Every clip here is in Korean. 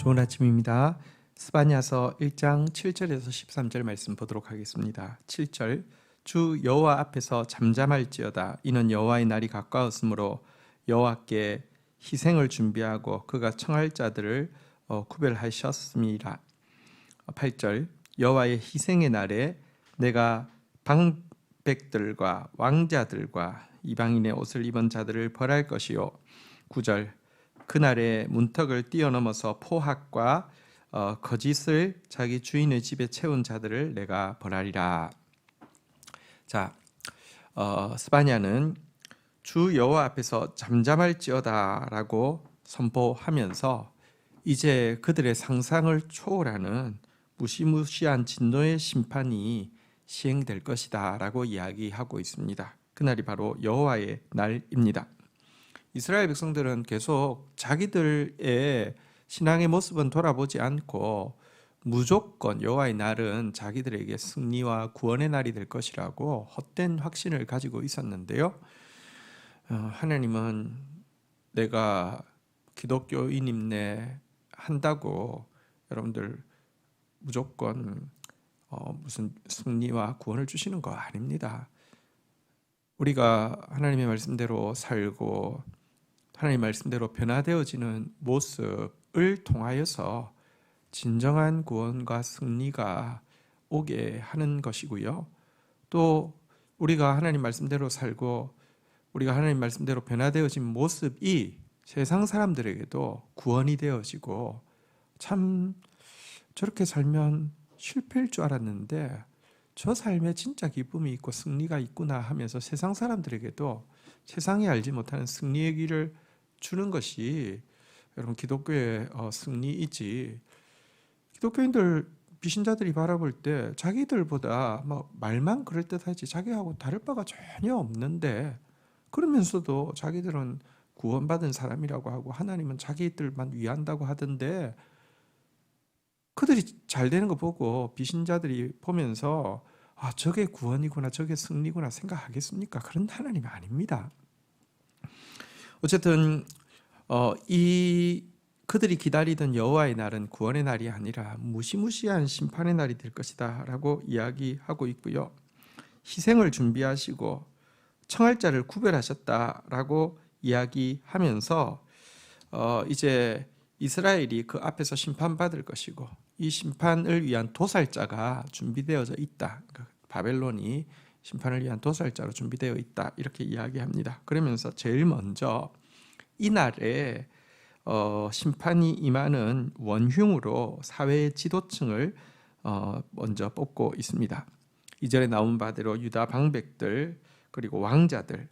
좋은 아침입니다. 스바냐서 1장 7절에서 13절 말씀 보도록 하겠습니다. 7절 주 여호와 앞에서 잠잠할지어다. 이는 여호와의 날이 가까웠으므로 여호와께 희생을 준비하고 그가 청할 자들을 구별하셨습니다. 8절 여호와의 희생의 날에 내가 방백들과 왕자들과 이방인의 옷을 입은 자들을 벌할 것이요. 9절 그날에 문턱을 뛰어넘어서 포학과 거짓을 자기 주인의 집에 채운 자들을 내가 벌하리라. 자, 스바냐는 주 여호와 앞에서 잠잠할지어다라고 선포하면서 이제 그들의 상상을 초월하는 무시무시한 진노의 심판이 시행될 것이다라고 이야기하고 있습니다. 그날이 바로 여호와의 날입니다. 이스라엘 백성들은 계속 자기들의 신앙의 모습은 돌아보지 않고 무조건 여호와의 날은 자기들에게 승리와 구원의 날이 될 것이라고 헛된 확신을 가지고 있었는데요. 하나님은 내가 기독교인임내 한다고 여러분들 무조건 무슨 승리와 구원을 주시는 거 아닙니다. 우리가 하나님의 말씀대로 살고 하나님 말씀대로 변화되어지는 모습을 통하여서 진정한 구원과 승리가 오게 하는 것이고요. 또 우리가 하나님 말씀대로 살고 우리가 하나님 말씀대로 변화되어진 모습이 세상 사람들에게도 구원이 되어지고 참 저렇게 살면 실패일 줄 알았는데 저 삶에 진짜 기쁨이 있고 승리가 있구나 하면서 세상 사람들에게도 세상이 알지 못하는 승리의 길을 주는 것이 여러분 기독교의 승리이지. 기독교인들 비신자들이 바라볼 때 자기들보다 말만 그럴듯하지 자기하고 다를 바가 전혀 없는데 그러면서도 자기들은 구원받은 사람이라고 하고 하나님은 자기들만 위한다고 하던데 그들이 잘 되는 거 보고 비신자들이 보면서 저게 구원이구나 저게 승리구나 생각하겠습니까? 그런 하나님이 아닙니다. 어쨌든 그들이 기다리던 여호와의 날은 구원의 날이 아니라 무시무시한 심판의 날이 될 것이다 라고 이야기하고 있고요. 희생을 준비하시고 청할 자를 구별하셨다라고 이야기하면서 이제 이스라엘이 그 앞에서 심판받을 것이고 이 심판을 위한 도살자가 준비되어져 있다. 바벨론이 심판을 위한 도살자로 준비되어 있다. 이렇게 이야기합니다. 그러면서 제일 먼저 이날에 심판이 임하는 원흉으로 사회의 지도층을 먼저 뽑고 있습니다. 이전에 나온 바대로 유다 방백들 그리고 왕자들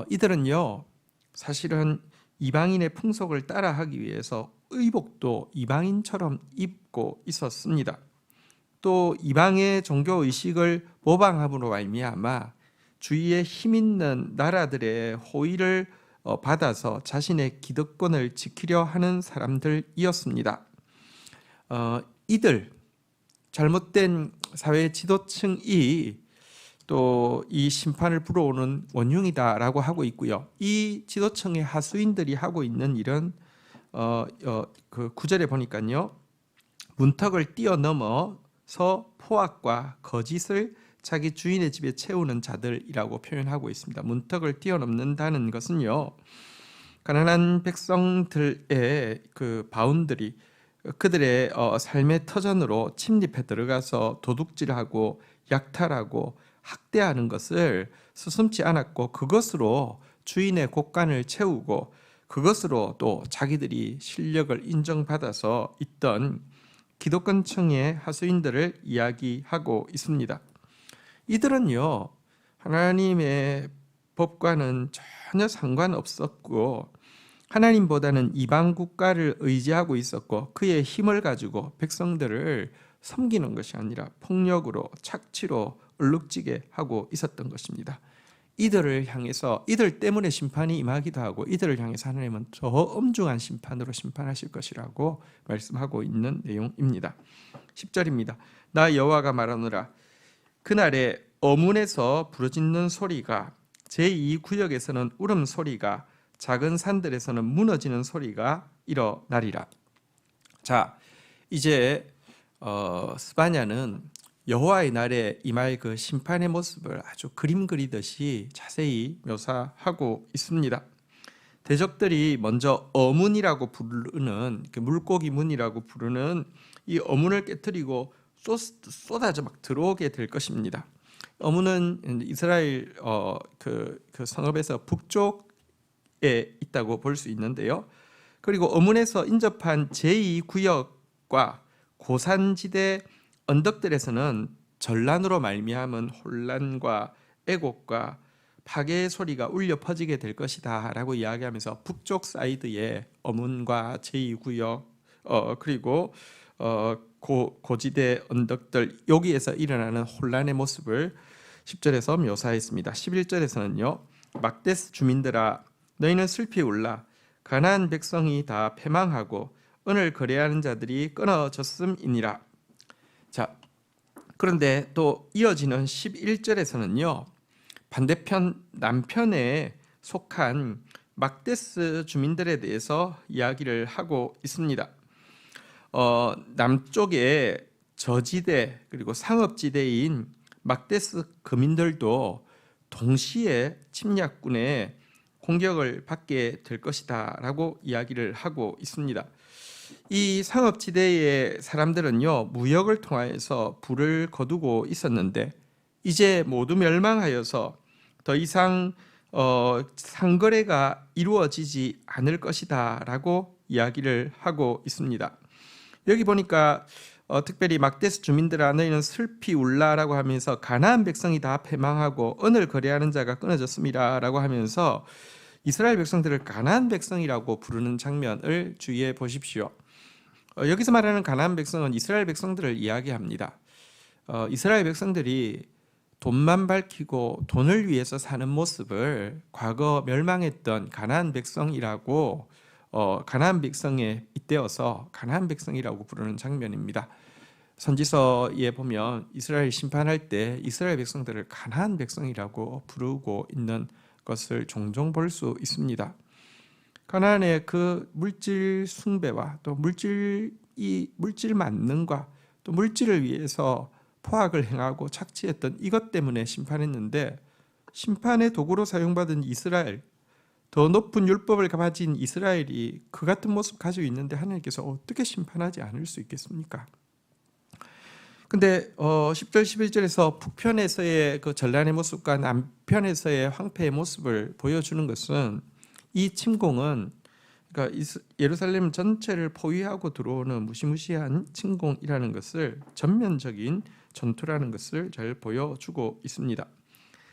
이들은요 사실은 이방인의 풍속을 따라하기 위해서 의복도 이방인처럼 입고 있었습니다. 또 이방의 종교의식을 모방함으로 말미암아 주위에 힘있는 나라들의 호의를 받아서 자신의 기득권을 지키려 하는 사람들이었습니다. 이들 잘못된 사회 지도층이 또 이 심판을 불어오는 원흉이다라고 하고 있고요. 이 지도층의 하수인들이 하고 있는 일은 그 9절에 보니까요. 문턱을 뛰어넘어서 포악과 거짓을 자기 주인의 집에 채우는 자들이라고 표현하고 있습니다. 문턱을 뛰어넘는다는 것은요. 가난한 백성들의 그 바운들이 그들의 삶의 터전으로 침입해 들어가서 도둑질하고 약탈하고 학대하는 것을 서슴지 않았고 그것으로 주인의 곳간을 채우고 그것으로 또 자기들이 실력을 인정받아서 있던 기득권층의 하수인들을 이야기하고 있습니다. 이들은요 하나님의 법과는 전혀 상관없었고 하나님보다는 이방 국가를 의지하고 있었고 그의 힘을 가지고 백성들을 섬기는 것이 아니라 폭력으로 착취로 얼룩지게 하고 있었던 것입니다. 이들을 향해서 이들 때문에 심판이 임하기도 하고 이들을 향해서 하나님은 더 엄중한 심판으로 심판하실 것이라고 말씀하고 있는 내용입니다. 10절입니다. 나 여호와가 말하노라 그날에 어문에서 부르짖는 소리가 제2구역에서는 울음소리가 작은 산들에서는 무너지는 소리가 일어나리라. 자, 이제 스바냐는 여호와의 날에 임할 그 심판의 모습을 아주 그림 그리듯이 자세히 묘사하고 있습니다. 대적들이 먼저 어문이라고 부르는 그 물고기 문이라고 부르는 이 어문을 깨뜨리고 쏟아져 막 들어오게 될 것입니다. 어문은 이스라엘 그 성읍에서 북쪽에 있다고 볼 수 있는데요. 그리고 어문에서 인접한 제2구역과 고산지대 언덕들에서는 전란으로 말미암은 혼란과 애곡과 파괴의 소리가 울려 퍼지게 될 것이다 라고 이야기하면서 북쪽 사이드의 어문과 제2구역 그리고 고지대 언덕들 여기에서 일어나는 혼란의 모습을 10절에서 묘사했습니다. 11절에서는요. 막데스 주민들아 너희는 슬피 울라 가나안 백성이 다 패망하고 은을 거래하는 자들이 끊어졌음이니라. 자, 그런데 또 이어지는 11절에서는요. 반대편 남편에 속한 막데스 주민들에 대해서 이야기를 하고 있습니다. 남쪽에 저지대 그리고 상업지대인 막데스 거민들도 동시에 침략군의 공격을 받게 될 것이다 라고 이야기를 하고 있습니다. 이 상업지대의 사람들은요 무역을 통하여서 부를 거두고 있었는데 이제 모두 멸망하여서 더 이상 상거래가 이루어지지 않을 것이다 라고 이야기를 하고 있습니다. 여기 보니까 특별히 막데스 주민들아 너희는 슬피 울라라고 하면서 가나안 백성이 다 패망하고 은을 거래하는 자가 끊어졌습니다 라고 하면서 이스라엘 백성들을 가나안 백성이라고 부르는 장면을 주의해 보십시오. 여기서 말하는 가나안 백성은 이스라엘 백성들을 이야기합니다. 이스라엘 백성들이 돈만 밝히고 돈을 위해서 사는 모습을 과거 멸망했던 가나안 백성이라고 가나안 백성에 잇대어서 가나안 백성이라고 부르는 장면입니다. 선지서에 보면 이스라엘 심판할 때 이스라엘 백성들을 가나안 백성이라고 부르고 있는 것을 종종 볼 수 있습니다. 가나안의 그 물질 숭배와 또 물질 만능과 또 물질을 위해서 포악을 행하고 착취했던 이것 때문에 심판했는데 심판의 도구로 사용받은 이스라엘 더 높은 율법을 가진 이스라엘이 그 같은 모습 가지고 있는데 하나님께서 어떻게 심판하지 않을 수 있겠습니까? 근데 10절 11절에서 북편에서의 그 전란의 모습과 남편에서의 황폐의 모습을 보여주는 것은 이 침공은 그러니까 예루살렘 전체를 포위하고 들어오는 무시무시한 침공이라는 것을 전면적인 전투라는 것을 잘 보여주고 있습니다.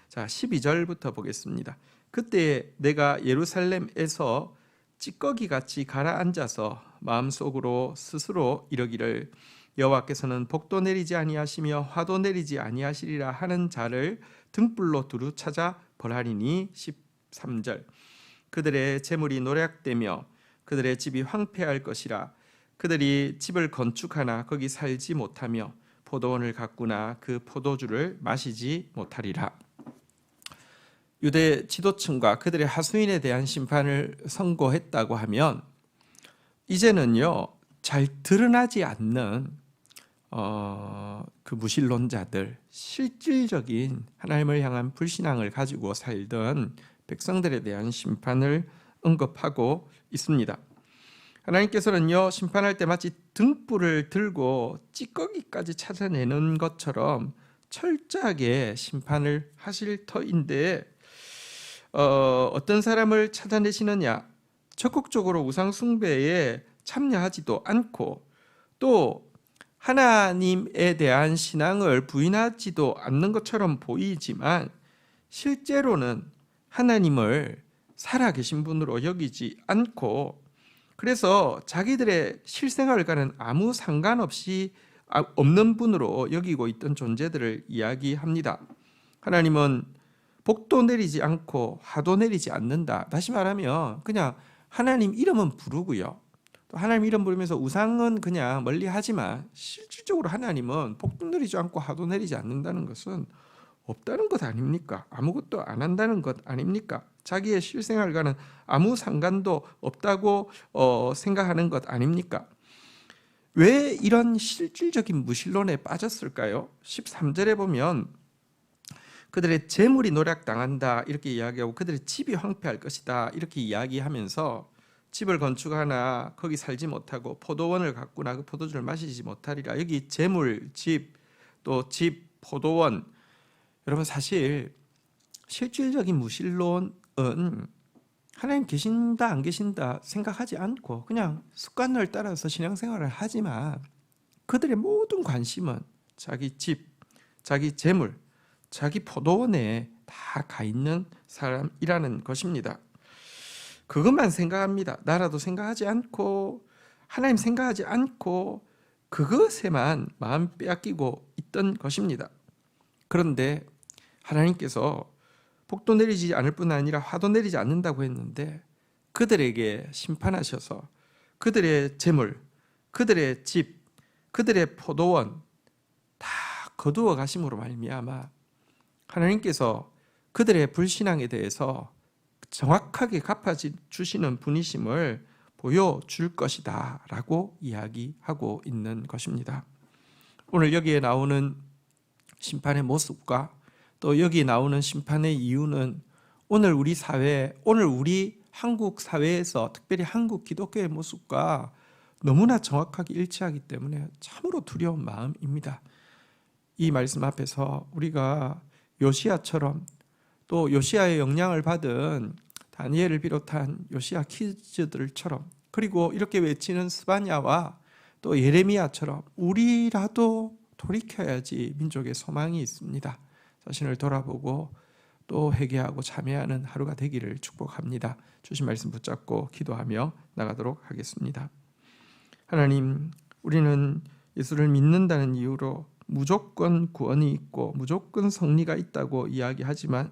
자, 12절부터 보겠습니다. 그때 내가 예루살렘에서 찌꺼기같이 가라앉아서 마음속으로 스스로 이러기를 여호와께서는 복도 내리지 아니하시며 화도 내리지 아니하시리라 하는 자를 등불로 두루 찾아 벌하리니 13절 그들의 재물이 노략되며 그들의 집이 황폐할 것이라 그들이 집을 건축하나 거기 살지 못하며 포도원을 가꾸나 그 포도주를 마시지 못하리라. 유대 지도층과 그들의 하수인에 대한 심판을 선고했다고 하면 이제는요 잘 드러나지 않는 그 무신론자들, 실질적인 하나님을 향한 불신앙을 가지고 살던 백성들에 대한 심판을 언급하고 있습니다. 하나님께서는요 심판할 때 마치 등불을 들고 찌꺼기까지 찾아내는 것처럼 철저하게 심판을 하실 터인데 어떤 사람을 찾아내시느냐? 적극적으로 우상 숭배에 참여하지도 않고 또 하나님에 대한 신앙을 부인하지도 않는 것처럼 보이지만 실제로는 하나님을 살아계신 분으로 여기지 않고 그래서 자기들의 실생활과는 아무 상관없이 없는 분으로 여기고 있던 존재들을 이야기합니다. 하나님은 복도 내리지 않고 화도 내리지 않는다. 다시 말하면 그냥 하나님 이름은 부르고요. 또 하나님 이름 부르면서 우상은 그냥 멀리하지만 실질적으로 하나님은 복도 내리지 않고 화도 내리지 않는다는 것은 없다는 것 아닙니까? 아무것도 안 한다는 것 아닙니까? 자기의 실생활과는 아무 상관도 없다고 생각하는 것 아닙니까? 왜 이런 실질적인 무신론에 빠졌을까요? 13절에 보면 그들의 재물이 노략당한다 이렇게 이야기하고 그들의 집이 황폐할 것이다 이렇게 이야기하면서 집을 건축하나 거기 살지 못하고 포도원을 가꾸나 그 포도주를 마시지 못하리라. 여기 재물, 집, 또 집, 포도원, 여러분 사실 실질적인 무신론은 하나님 계신다 안 계신다 생각하지 않고 그냥 습관을 따라서 신앙생활을 하지만 그들의 모든 관심은 자기 집, 자기 재물, 자기 포도원에 다 가 있는 사람이라는 것입니다. 그것만 생각합니다. 나라도 생각하지 않고 하나님 생각하지 않고 그것에만 마음 빼앗기고 있던 것입니다. 그런데 하나님께서 복도 내리지 않을 뿐 아니라 화도 내리지 않는다고 했는데 그들에게 심판하셔서 그들의 재물, 그들의 집, 그들의 포도원 다 거두어 가심으로 말미암아 하나님께서 그들의 불신앙에 대해서 정확하게 갚아주시는 분이심을 보여줄 것이다 라고 이야기하고 있는 것입니다. 오늘 여기에 나오는 심판의 모습과 또 여기 나오는 심판의 이유는 오늘 우리 사회, 오늘 우리 한국 사회에서 특별히 한국 기독교의 모습과 너무나 정확하게 일치하기 때문에 참으로 두려운 마음입니다. 이 말씀 앞에서 우리가 요시야처럼 또 요시야의 영향을 받은 다니엘을 비롯한 요시야 키즈들처럼 그리고 이렇게 외치는 스바냐와 또 예레미야처럼 우리라도 돌이켜야지 민족의 소망이 있습니다. 자신을 돌아보고 또 회개하고 참회하는 하루가 되기를 축복합니다. 주신 말씀 붙잡고 기도하며 나가도록 하겠습니다. 하나님, 우리는 예수를 믿는다는 이유로 무조건 구원이 있고 무조건 성리가 있다고 이야기하지만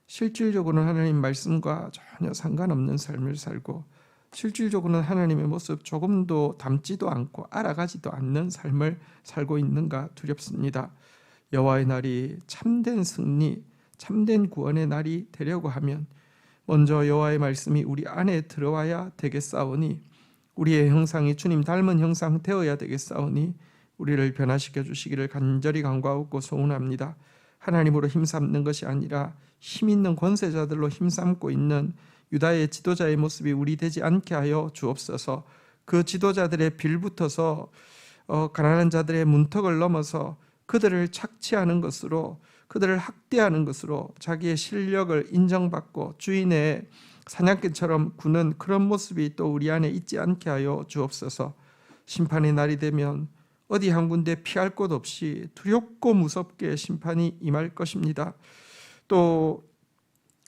실질적으로는 하나님 말씀과 전혀 상관없는 삶을 살고 실질적으로는 하나님의 모습 조금도 닮지도 않고 알아가지도 않는 삶을 살고 있는가 두렵습니다. 여호와의 날이 참된 승리, 참된 구원의 날이 되려고 하면 먼저 여호와의 말씀이 우리 안에 들어와야 되겠사오니 우리의 형상이 주님 닮은 형상 되어야 되겠사오니 우리를 변화시켜 주시기를 간절히 간구하고 소원합니다. 하나님으로 힘삼는 것이 아니라 힘 있는 권세자들로 힘삼고 있는 유다의 지도자의 모습이 우리 되지 않게 하여 주옵소서. 그 지도자들의 빌붙어서 가난한 자들의 문턱을 넘어서 그들을 착취하는 것으로 그들을 학대하는 것으로 자기의 실력을 인정받고 주인의 사냥개처럼 구는 그런 모습이 또 우리 안에 있지 않게 하여 주옵소서. 심판의 날이 되면 어디 한 군데 피할 곳 없이 두렵고 무섭게 심판이 임할 것입니다. 또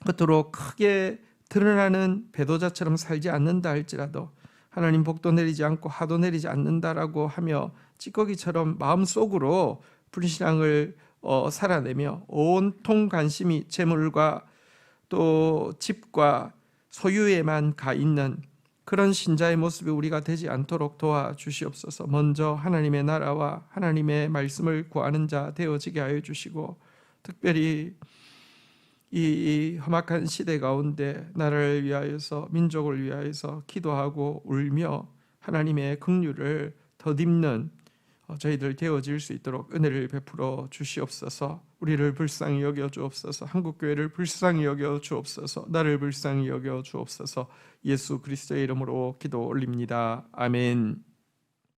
겉으로 크게 드러나는 배도자처럼 살지 않는다 할지라도 하나님 복도 내리지 않고 화도 내리지 않는다라고 하며 찌꺼기처럼 마음속으로 불신앙을 살아내며 온통 관심이 재물과 또 집과 소유에만 가 있는 그런 신자의 모습이 우리가 되지 않도록 도와주시옵소서. 먼저 하나님의 나라와 하나님의 말씀을 구하는 자 되어지게 하여 주시고 특별히 이 험악한 시대 가운데 나라를 위하여서 민족을 위하여서 기도하고 울며 하나님의 긍휼을 덧입는 저희들 되어질 수 있도록 은혜를 베풀어 주시옵소서. 우리를 불쌍히 여겨 주옵소서. 한국교회를 불쌍히 여겨 주옵소서. 나를 불쌍히 여겨 주옵소서. 예수 그리스도의 이름으로 기도 올립니다. 아멘.